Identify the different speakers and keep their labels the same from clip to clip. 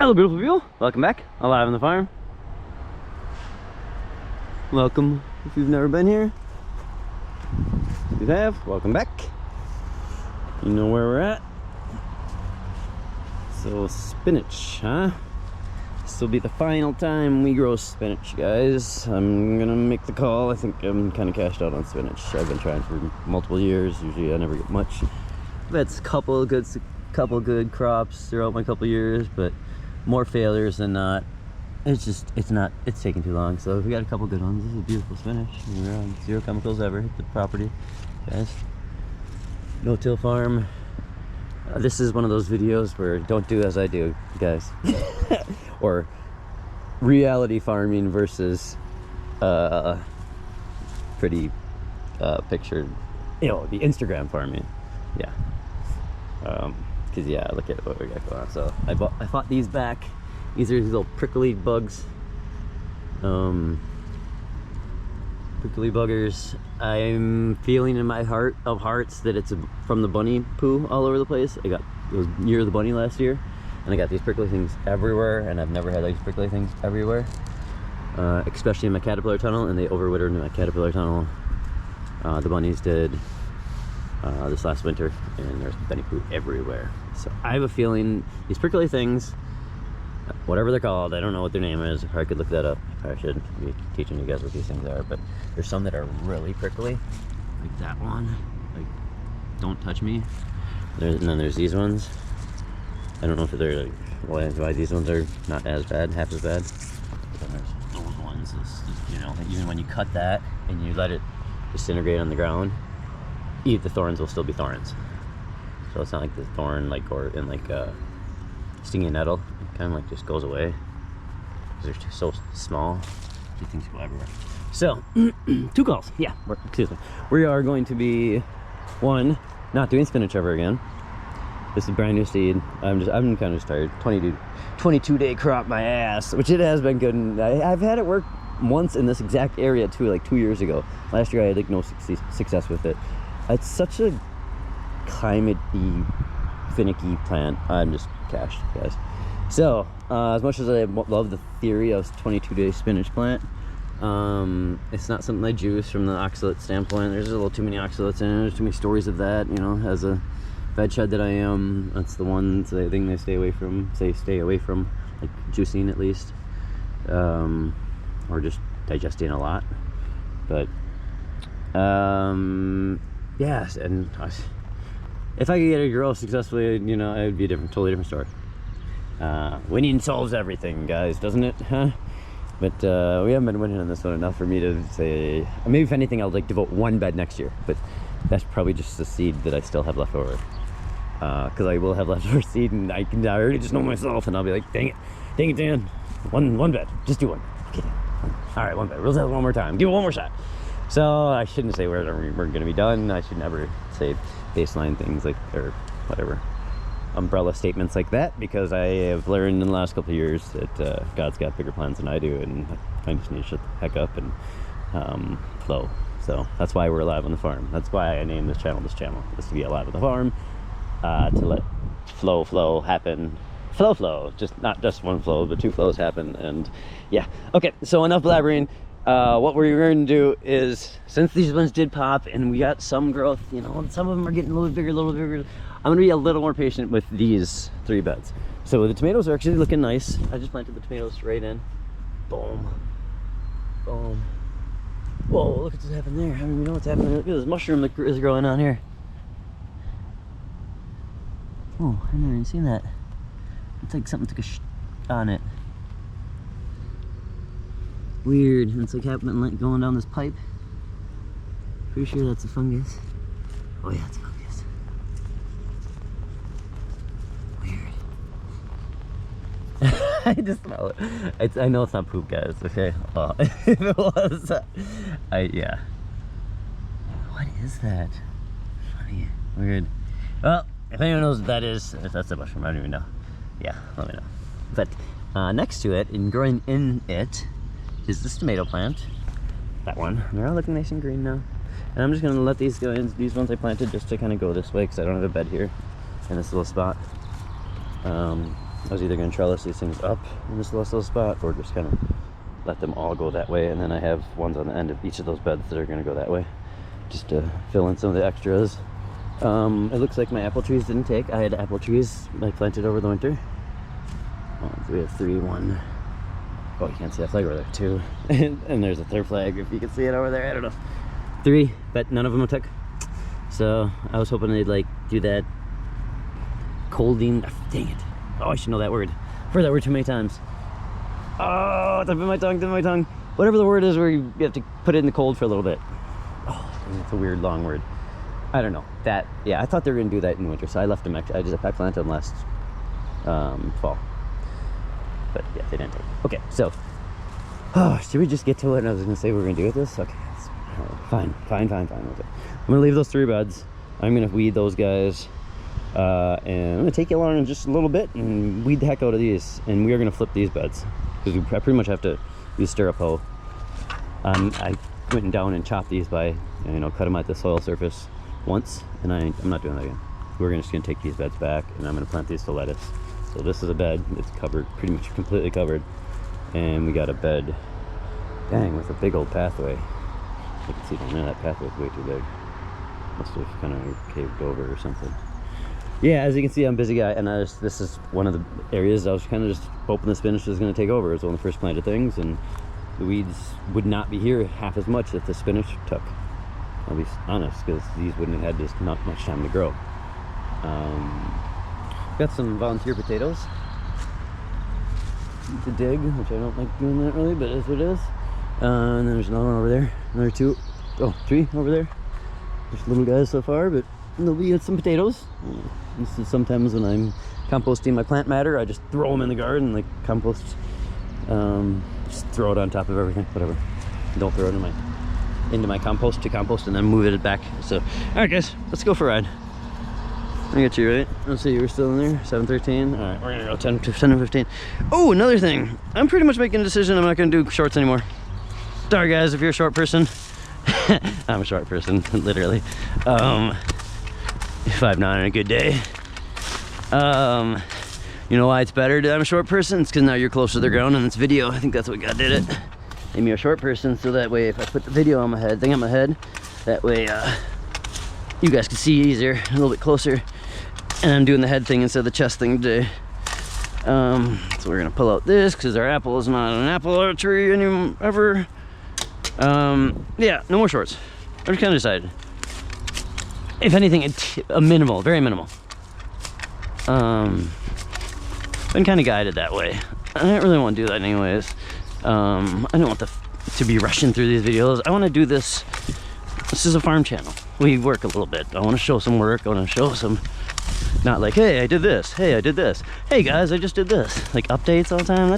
Speaker 1: Hello beautiful people, welcome back, alive on the farm. Welcome if you've never been here. If you have, welcome back. You know where we're at. So spinach, huh? This will be the final time we grow spinach, guys. I'm gonna make the call. I think I'm kind of cashed out on spinach. I've been trying for multiple years. Usually I never get much. That's a couple good crops throughout my couple years, but more failures than not. It's taking too long. So we got a couple good ones. This is a beautiful spinach. We're on zero chemicals ever hit the property, guys. No-till farm. This is one of those videos where don't do as I do, guys. Or reality farming versus pretty pictured, you know, the Instagram farming. Yeah. Because yeah, look at what we got going on. So I fought these back. These are these little prickly bugs. Prickly buggers. I'm feeling in my heart of hearts that it's from the bunny poo all over the place. It was near the bunny last year, and I got these prickly things everywhere, and I've never had these prickly things everywhere, especially in my caterpillar tunnel, and they overwintered in my caterpillar tunnel. The bunnies did this last winter, and there's bunny poo everywhere. So I have a feeling these prickly things, whatever they're called, I don't know what their name is. I could look that up. I should be teaching you guys what these things are, but there's some that are really prickly, like that one, like don't touch me. And then there's these ones. I don't know if they're like why these ones are not as bad, half as bad. But then there's those ones, you know, even when you cut that and you let it disintegrate on the ground, the thorns will still be thorns. So it's not like the thorn, like, or in like stinging nettle, it kind of like just goes away because they're so small. These things go everywhere. So two calls. Yeah, excuse me. We are going to be, one, not doing spinach ever again. This is brand new seed. I'm kind of just tired. 22-day crop my ass, which it has been good. And I've had it work once in this exact area too, like 2 years ago. Last year I had like no success with it. It's such a climate-y, finicky plant. I'm just cashed, guys. So as much as I love the theory of 22-day spinach plant, it's not something I juice from the oxalate standpoint. There's a little too many oxalates in it. There's too many stories of that, you know. As a veg shed that I am, that's the one thing they stay away from, like juicing at least, or just digesting a lot. But yes, and if I could get it to grow successfully, you know, it would be a totally different story. Winning solves everything, guys, doesn't it? Huh? But we haven't been winning on this one enough for me to say, maybe if anything, I'll like devote one bed next year, but that's probably just the seed that I still have left over. Because I will have leftover seed, and I already just know myself, and I'll be like, dang it, Dan, one bed, just do one. Okay, all right, one bed. We'll do it one more time. Give it one more shot. So I shouldn't say we're going to be done. I should never say baseline things like, or whatever, umbrella statements like that, because I have learned in the last couple of years that God's got bigger plans than I do, and I just need to shut the heck up and flow. So that's why we're alive on the farm. That's why I named this channel, is to be alive on the farm, to let flow happen. Flow, just not just one flow, but two flows happen. And yeah, okay, so enough blabbering. What we're going to do is, since these ones did pop and we got some growth, you know, some of them are getting a little bigger, I'm going to be a little more patient with these 3 beds. So the tomatoes are actually looking nice. I just planted the tomatoes right in. Boom. Boom. Whoa, look at what's happening there. I don't even know what's happening. Look at this mushroom that is growing on here. Oh, I've never even seen that. It's like something took a on it. Weird. It's like happening, like going down this pipe. Pretty sure that's a fungus. Oh yeah, it's a fungus. Weird. I just smell it. I know it's not poop, guys. Okay. Oh, if it was, yeah. What is that? Funny. Weird. Well, if anyone knows what that is, if that's a mushroom, I don't even know. Yeah, let me know. But next to it, and growing in it, is this tomato plant. That one. They're all looking nice and green now. And I'm just going to let these go in. These ones I planted just to kind of go this way because I don't have a bed here in this little spot. I was either going to trellis these things up in this little spot or just kind of let them all go that way, and then I have ones on the end of each of those beds that are going to go that way, just to fill in some of the extras. It looks like my apple trees didn't take. I had apple trees like planted over the winter. So we have 3, 1. Oh, you can't see that flag over there, 2. And there's a 3rd flag if you can see it over there. I don't know. 3, but none of them took. So I was hoping they'd like do that colding. Dang it. Oh, I should know that word. I've heard that word too many times. Oh, it's up in my tongue, Whatever the word is where you have to put it in the cold for a little bit. Oh, it's a weird long word. I don't know. That, yeah, I thought they were going to do that in winter, so I left them. I planted them last fall. But yeah, they didn't take. Okay, so, should we just get to what I was going to say we're going to do with this? Okay, fine. Okay. I'm going to leave those 3 beds. I'm going to weed those guys. And I'm going to take you along in just a little bit and weed the heck out of these. And we are going to flip these beds because I pretty much have to use stirrup hoe. I went down and chopped these by, cut them at the soil surface once, and I'm not doing that again. We're just going to take these beds back, and I'm going to plant these to lettuce. So this is a bed. It's covered, pretty much completely covered. And we got a bed, dang, with a big old pathway. You can see down there, that pathway is way too big. Must have kind of caved over or something. Yeah, as you can see, I'm a busy guy, and this is one of the areas I was kind of just hoping the spinach was going to take over. It was one of the first planted things, and the weeds would not be here half as much if the spinach took. I'll be honest, because these wouldn't have had just not much time to grow. Got some volunteer potatoes to dig, which I don't like doing that really, but it's what it is. And then there's another one over there, another 2, 3 over there. There's little guys so far, but there'll be some potatoes. This is sometimes when I'm composting my plant matter, I just throw them in the garden like compost. Just throw it on top of everything, whatever. Don't throw it into my compost to compost and then move it back. So, all right, guys, let's go for a ride. I got you right. Let's see, you were still in there. 7:13. All right, we're gonna go 10 and 15. Oh, another thing. I'm pretty much making a decision. I'm not gonna do shorts anymore. Sorry, guys, if you're a short person. I'm a short person, literally. If I'm not on a good day. You know why it's better that I'm a short person? It's because now you're closer to the ground and it's video. I think that's what God did it. Made me a short person so that way if I put the video on my head, that way you guys can see easier, a little bit closer. And I'm doing the head thing instead of the chest thing today. So we're gonna pull out this because our apple is not an apple tree anymore ever. Yeah, no more shorts. I just kind of decided. If anything, a minimal, very minimal. Been kind of guided that way. I don't really want to do that anyways. I don't want to be rushing through these videos. I want to do this. This is a farm channel. We work a little bit. I want to show some work. I want to show some, not like, hey, I did this. Hey, I did this. Hey guys, I just did this. Like updates all the time.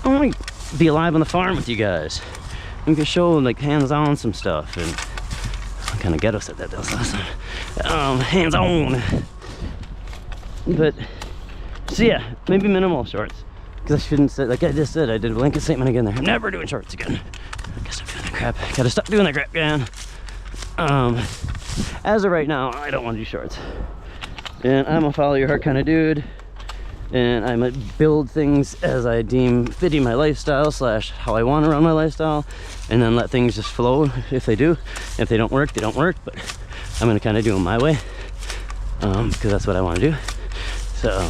Speaker 1: I want to be alive on the farm with you guys. We can show like hands-on some stuff, and I kind of ghetto said that was awesome. Hands-on. But so yeah, maybe minimal shorts. Because I shouldn't say, like I just said, I did a blanket statement again there. I'm never doing shorts again. I guess I'm doing that crap. Gotta stop doing that crap again. As of right now, I don't want to do shorts. And I'm a follow your heart kind of dude. And I might build things as I deem fitting my lifestyle / how I want to run my lifestyle, and then let things just flow if they do. If they don't work, they don't work, but I'm going to kind of do them my way because that's what I want to do. So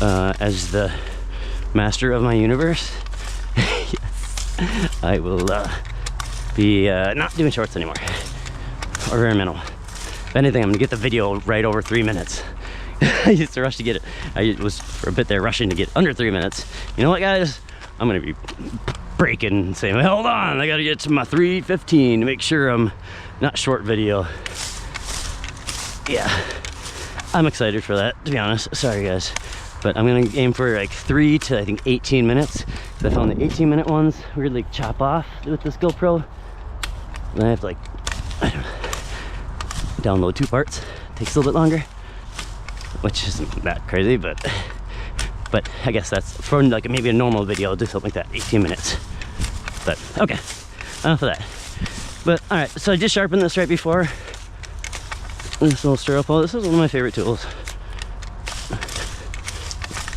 Speaker 1: as the master of my universe, yes, I will be not doing shorts anymore, or very minimal. If anything, I'm going to get the video right over 3 minutes. I used to rush to get it. I was for a bit there rushing to get under 3 minutes. You know what, guys? I'm gonna be breaking and saying, hold on, I gotta get to my 3:15 to make sure I'm not short video. Yeah, I'm excited for that, to be honest. Sorry, guys. But I'm gonna aim for like 3 to I think 18 minutes. I found the 18-minute ones weirdly chop off with this GoPro. And I have to like, I don't know, download 2 parts. It takes a little bit longer. Which isn't that crazy, but I guess that's for like maybe a normal video. I'll do something like that, 18 minutes. But okay, enough of that. But all right, so I just sharpened this right before. This little stirrup hoe. This is one of my favorite tools.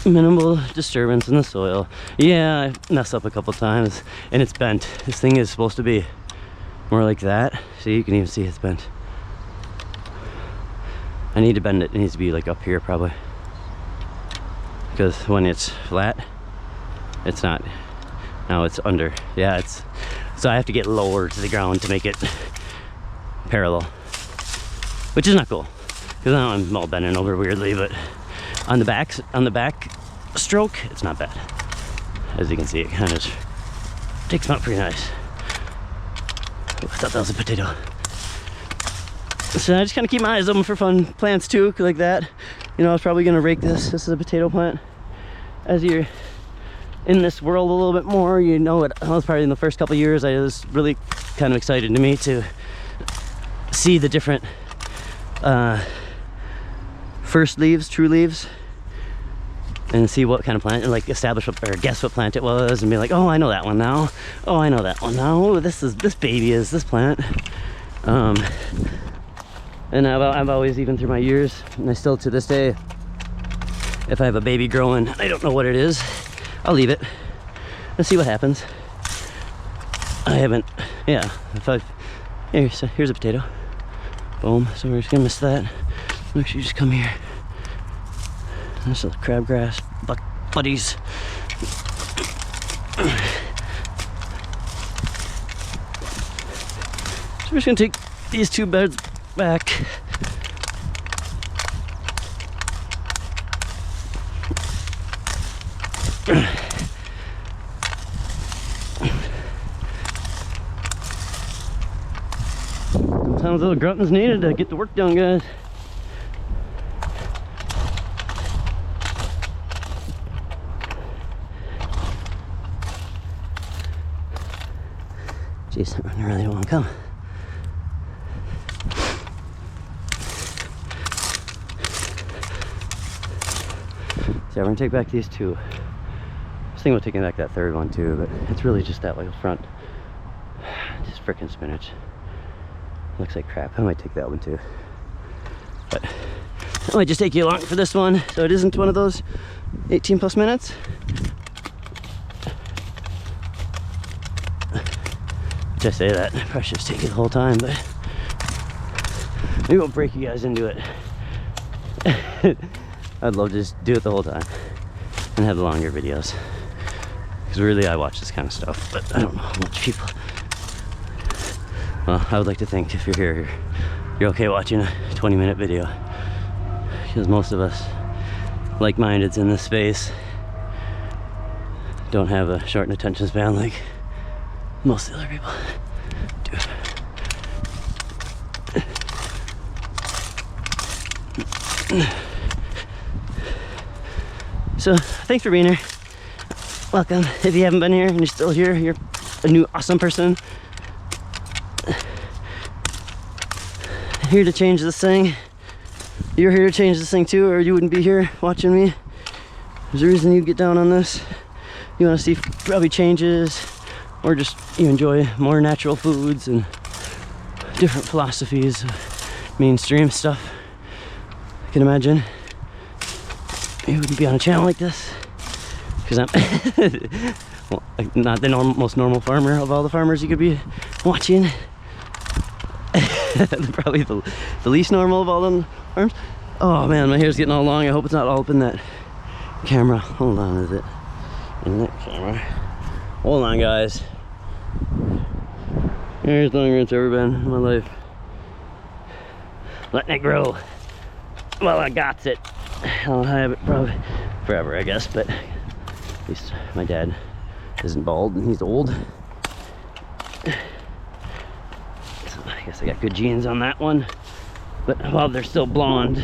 Speaker 1: Minimal disturbance in the soil. Yeah, I messed up a couple times and it's bent. This thing is supposed to be more like that. See, you can even see it's bent. I need to bend it. It needs to be like up here probably. Because when it's flat, it's not. Now it's under. Yeah, it's. So I have to get lower to the ground to make it parallel. Which is not cool. Because now I'm all bending over weirdly, but on the back stroke, it's not bad. As you can see, it kind of takes them out pretty nice. Oh, I thought that was a potato. So I just kind of keep my eyes open for fun plants too, like that. You know, I was probably gonna rake this. This is a potato plant. As you're in this world a little bit more, you know it. I was probably in the first couple of years, I was really kind of excited to me to see the different first leaves, true leaves, and see what kind of plant, and like establish what, or guess what plant it was, and be like, oh, I know that one now. Oh, I know that one now. Oh, this baby is this plant. And I've always, even through my years, and I still to this day, if I have a baby growing, I don't know what it is, I'll leave it. Let's see what happens. I haven't, yeah, here's a potato. Boom, so we're just gonna miss that. Make sure you just come here. This is crabgrass buddies. So we're just gonna take these two beds back. Sometimes a little grunting's needed to get the work done, guys. Jeez, I really don't want to come. So we're gonna take back these two. I was thinking about taking back that third one too, but it's really just that little front. Just freaking spinach. Looks like crap. I might take that one too. But I might just take you along for this one, so it isn't one of those 18 plus minutes. I say that, I probably should just take it the whole time, but maybe I'll break you guys into it. I'd love to just do it the whole time and have longer videos, because really I watch this kind of stuff, but I don't know how much people. Well, I would like to think if you're here, you're okay watching a 20-minute video, because most of us like-mindeds in this space don't have a short attention span like most of the other people do. So, thanks for being here. Welcome. If you haven't been here and you're still here, you're a new awesome person. Here to change this thing. You're here to change this thing too, or you wouldn't be here watching me. There's a reason you'd get down on this. You want to see probably changes, or just you enjoy more natural foods and different philosophies of mainstream stuff. I can imagine you wouldn't be on a channel like this, because I'm well, not the most normal farmer of all the farmers you could be watching. Probably the least normal of all them farms. Oh man, my hair's getting all long. I hope it's not all up in that camera. Hold on, is it in that camera? Hold on, guys. Here's longer than it's ever been in my life. Letting it grow. Well, I got it. I'll have it probably forever, I guess, but at least my dad isn't bald and he's old. So I guess I got good genes on that one. But while they're still blonde,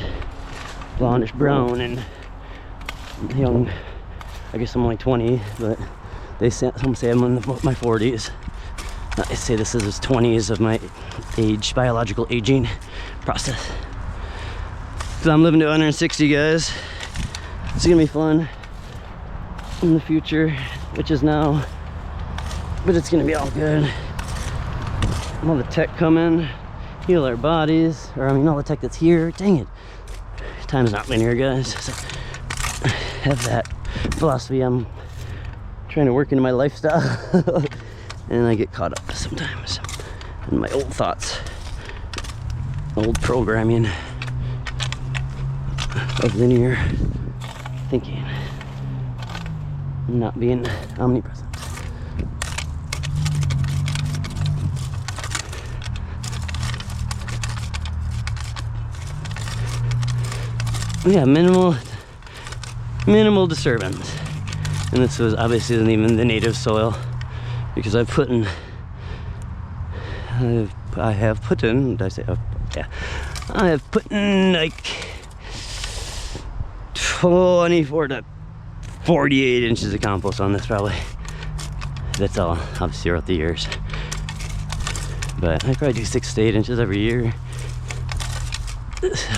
Speaker 1: blondish brown and young, I guess I'm like 20, but some say I'm in my 40s. I say this is 20s of my age, biological aging process. So I'm living to 160, guys. It's gonna be fun in the future, which is now, but it's gonna be all good. All the tech coming, heal our bodies, or I mean all the tech that's here. Dang it, time's not linear, guys. So, have that philosophy I'm trying to work into my lifestyle. And I get caught up sometimes in my old thoughts, old programming of linear thinking, not being omnipresent. Yeah, minimal disturbance. And this was obviously isn't even the native soil, because I have put in, did I say, yeah, I have put in like 24 to 48 inches of compost on this probably. That's all, obviously throughout the years. But I probably do 6 to 8 inches every year. So,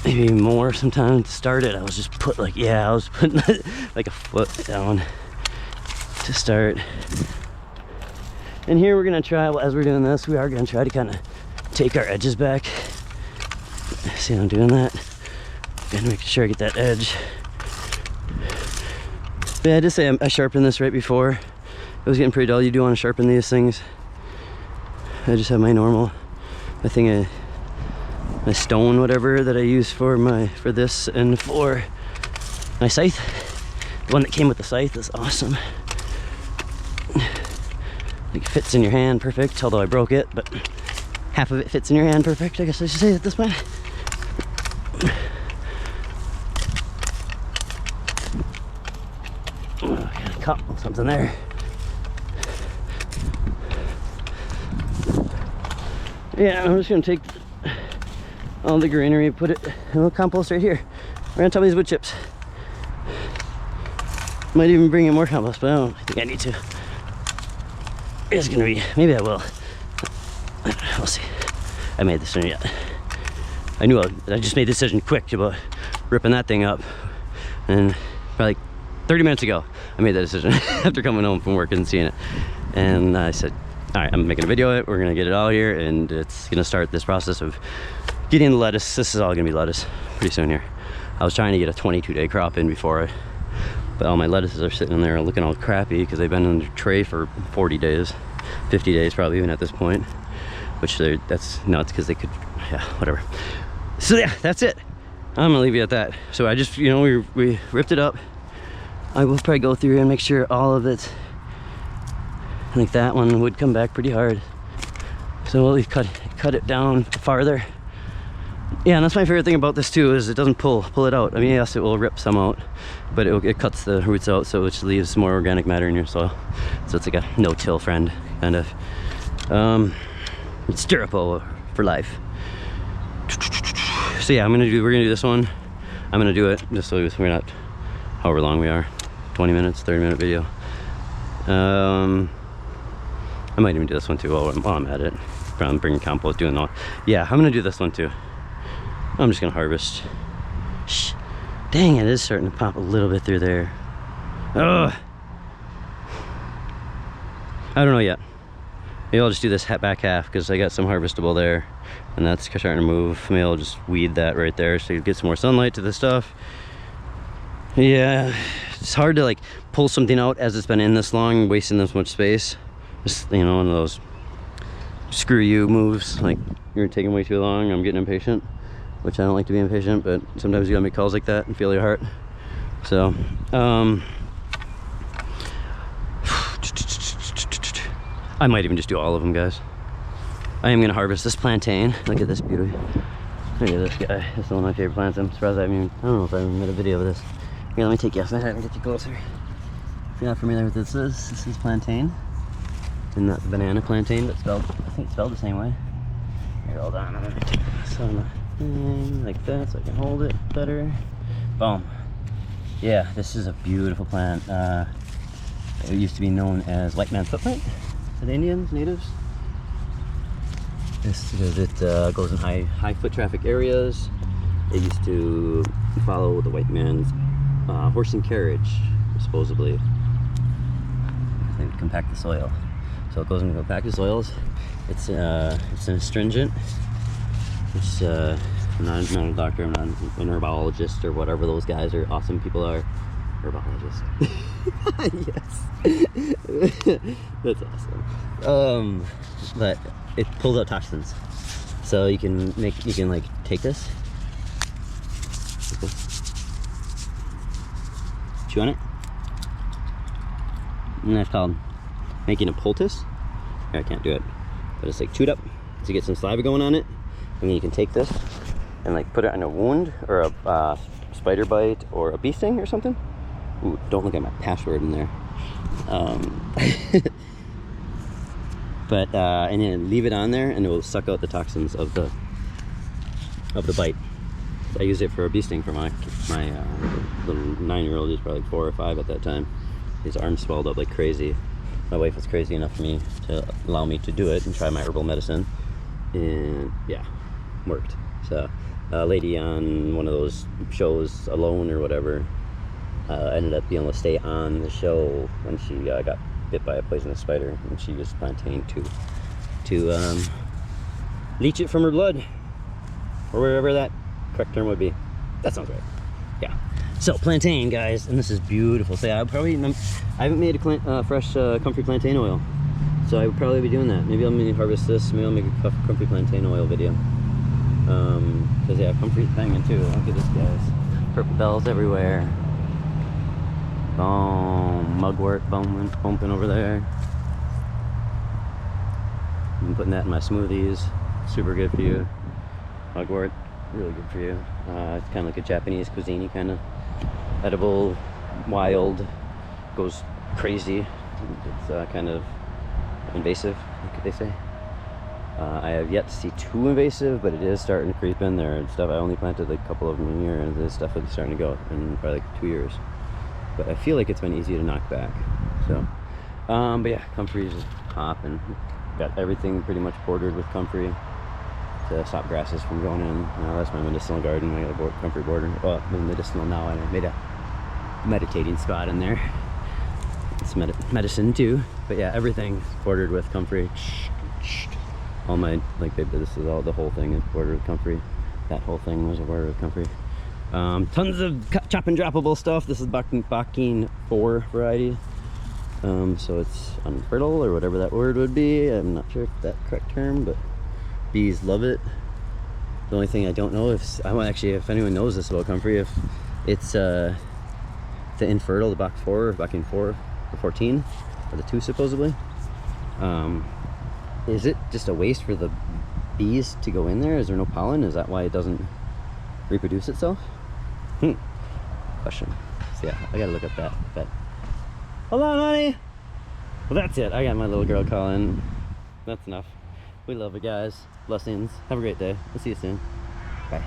Speaker 1: maybe more sometimes. To start it, I was just putting like a foot down to start. And here we're gonna try, well, as we're doing this, we are gonna try to kind of take our edges back. See how I'm doing that? And make sure I get that edge. But yeah, I just say I sharpened this right before. It was getting pretty dull. You do want to sharpen these things. I just have my normal, my thing, my stone, whatever, that I use for this and for my scythe. The one that came with the scythe is awesome. Like, fits in your hand perfect, although I broke it, but half of it fits in your hand perfect, I guess I should say at this point. Okay, caught something there. Yeah, I'm just gonna take all the greenery, put it in a little compost right here, right on top of these wood chips. Might even bring in more compost, but I don't think I need to. It's gonna be, maybe I will. We'll see. I made this one yet. I just made the decision quick about ripping that thing up, and probably like 30 minutes ago I made that decision after coming home from work and seeing it. And I said, all right, I'm making a video of it, we're gonna get it all here, and it's gonna start this process of getting the lettuce. This is all gonna be lettuce pretty soon here. I was trying to get a 22-day crop in before but all my lettuces are sitting in there looking all crappy because they've been in the tray for 40 days, 50 days probably even at this point, which that's nuts because they could, yeah, whatever. So yeah, that's it. I'm gonna leave you at that. So I just, we ripped it up. I will probably go through and make sure all of it, I think that one would come back pretty hard. So we'll cut it down farther. Yeah, and that's my favorite thing about this too, is it doesn't pull it out. I mean, yes, it will rip some out, but it cuts the roots out, so which leaves more organic matter in your soil. So it's like a no-till friend, kind of. It's durable for life. So yeah, we're gonna do this one. I'm gonna do it just so we're not, however long we are, 20 minutes, 30-minute video. I might even do this one too while I'm at it. I'm bringing compost, doing all. Yeah, I'm gonna do this one too. I'm just gonna harvest. Shh. Dang, it is starting to pop a little bit through there. Ugh. I don't know yet. Maybe I'll just do this back half because I got some harvestable there, and that's starting to move. Maybe I'll just weed that right there so you get some more sunlight to the stuff. Yeah, it's hard to like pull something out as it's been in this long, wasting this much space. Just, one of those screw you moves, like you're taking way too long, I'm getting impatient, which I don't like to be impatient, but sometimes you gotta make calls like that and feel your heart. So I might even just do all of them, guys. I am gonna harvest this plantain. Look at this beauty. Look at this guy. This is one of my favorite plants. I'm surprised I don't know if I even made a video of this. Here, let me take you off my head and get you closer. If you're not familiar with what this is plantain. And not the banana plantain, but I think it's spelled the same way. Here, hold on, I'm gonna take this on the thing like that so I can hold it better. Boom. Yeah, this is a beautiful plant. It used to be known as white man's footprint to the Indians, natives. This because it goes in high foot traffic areas. It used to follow the white man's horse and carriage, supposedly. They would compact the soil. So it goes into compacted soils. It's an astringent, which I'm not a doctor, I'm not an herbologist or whatever those guys are awesome people are. Herbologist. Yes. That's awesome. But it pulls out toxins. So you can like take this. Chew on it. And that's called making a poultice. I can't do it. But it's like chewed up. So you get some saliva going on it. And then you can take this and like put it on a wound or a spider bite or a bee sting or something. Ooh, don't look at my password in there. And then leave it on there and it will suck out the toxins of the bite. I used it for a bee sting for my little 9-year-old. He was probably 4 or 5 at that time. His arms swelled up like crazy. My wife was crazy enough for me to allow me to do it and try my herbal medicine, and yeah, worked. So a lady on one of those shows, Alone or whatever, ended up being able to stay on the show when she got bit by a poisonous spider, and she used plantain to leach it from her blood, or wherever that correct term would be. That sounds right. Yeah. So plantain, guys, and this is beautiful. So yeah, I haven't made a fresh comfrey plantain oil, so I would probably be doing that. Maybe I'll harvest this. Maybe I'll make a comfrey plantain oil video. Because yeah, comfrey's banging too. Look at this, guys. Purple bells everywhere. Boom, mugwort bumping over there. I'm putting that in my smoothies. Super good for you. Mugwort, really good for you. It's kind of like a Japanese cuisine kind of edible, wild, goes crazy. It's kind of invasive, like they say. I have yet to see too invasive, but it is starting to creep in there and stuff. I only planted like a couple of them in here, and this stuff is starting to go in probably like 2 years. But I feel like it's been easy to knock back. So, but yeah, comfrey is just popping. Got everything pretty much bordered with comfrey to stop grasses from going in. Now that's my medicinal garden. I got a comfrey border. Well, medicinal now. I made a meditating spot in there. It's medicine too. But yeah, everything bordered with comfrey. All my, like, this is all, the whole thing is bordered with comfrey. That whole thing was a border with comfrey. Tons of chop and droppable stuff. This is Bakine 4 variety. So it's unfertile or whatever that word would be. I'm not sure if that's the correct term, but bees love it. The only thing I don't know if anyone knows this about comfrey, if it's the infertile, the Bakine 4 or 14, or the 2 supposedly. Is it just a waste for the bees to go in there? Is there no pollen? Is that why it doesn't reproduce itself? Question. So yeah, I gotta look up that. Hold on, honey. Well, that's it. I got my little girl calling. That's enough. We love you guys. Blessings. Have a great day. We'll see you soon. Bye.